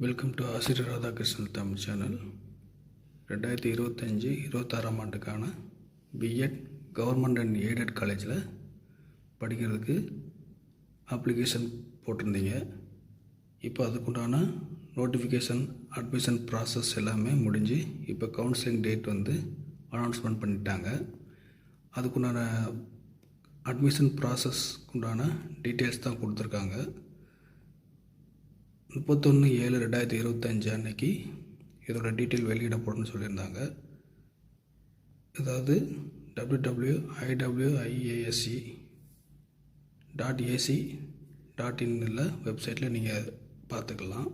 Welcome to ஆசிரியர் Radhakrishnan Tamil channel. 2025-26 ஆண்டுக்கான BEd government and aided காலேஜில் படிக்கிறதுக்கு அப்ளிகேஷன் போட்டிருந்தீங்க. இப்போ அதுக்குண்டான நோட்டிஃபிகேஷன் அட்மிஷன் ப்ராசஸ் எல்லாமே முடிஞ்சு இப்போ கவுன்சிலிங் டேட் அனௌன்ஸ்மெண்ட் பண்ணிட்டாங்க. அதுக்குண்டான அட்மிஷன் ப்ராசஸ்க்குண்டான டீட்டெயில்ஸ் தான் கொடுத்துருக்காங்க. 31/7/2025 அன்னைக்கு இதோட டீட்டெயில் வெளியிடப்படும்னு சொல்லியிருந்தாங்க. அதாவது www.iwasc.ac.in வெப்சைட்டில் நீங்கள் பார்த்துக்கலாம்.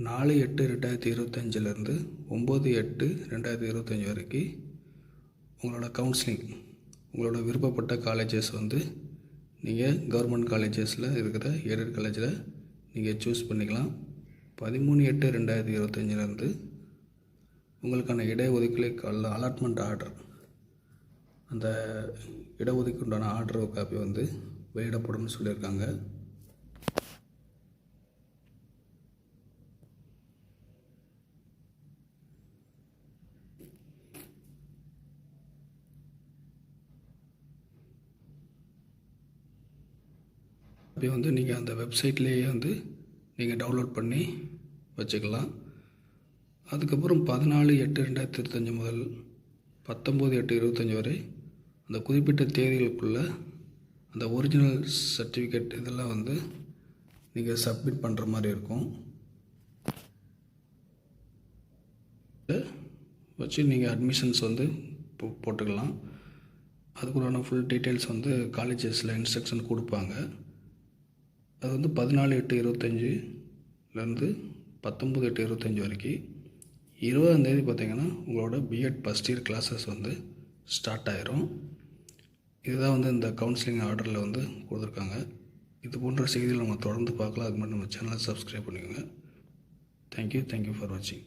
4/8/2025 9/8/2025 வரைக்கும் உங்களோட கவுன்சிலிங், உங்களோட விருப்பப்பட்ட காலேஜஸ் நீங்கள் கவர்மெண்ட் காலேஜஸில் இருக்கிற எய்டட் காலேஜில் நீங்கள் சூஸ் பண்ணிக்கலாம். 13/8/2025 உங்களுக்கான இடஒதுக்கீடு அலாட்மெண்ட் ஆர்டர், அந்த இடஒதுக்கீடு உண்டான ஆர்டர் காப்பி வெளியிடப்படும்னு சொல்லியிருக்காங்க. அப்போ நீங்கள் அந்த வெப்சைட்லேயே நீங்கள் டவுன்லோட் பண்ணி வச்சுக்கலாம். அதுக்கப்புறம் 14/8/2025 முதல் 19/8/2025 வரை அந்த குறிப்பிட்ட தேதிகளுக்குள்ள அந்த ஒரிஜினல் சர்டிஃபிகேட் இதெல்லாம் நீங்கள் சப்மிட் பண்ணுற மாதிரி இருக்கும். வச்சு நீங்கள் அட்மிஷன்ஸ் போட்டுக்கலாம். அதுக்குள்ளான ஃபுல் டீட்டெயில்ஸ் காலேஜஸில் இன்ஸ்ட்ரக்ஷன் கொடுப்பாங்க. அது 14/8/25 19/8/25 வரைக்கும் 20ஆம் தேதி பார்த்திங்கன்னா உங்களோட B Ed first year classes start ஆயிரும். இதுதான் இந்த கவுன்சிலிங் ஆர்டரில் கொடுத்துருக்காங்க. இது போன்ற செய்திகள் நம்ம தொடர்ந்து பார்க்கலாம். அதுக்கு மட்டும் நம்ம சேனலை சப்ஸ்கிரைப் பண்ணிக்கோங்க. தேங்க்யூ ஃபார் வாட்சிங்.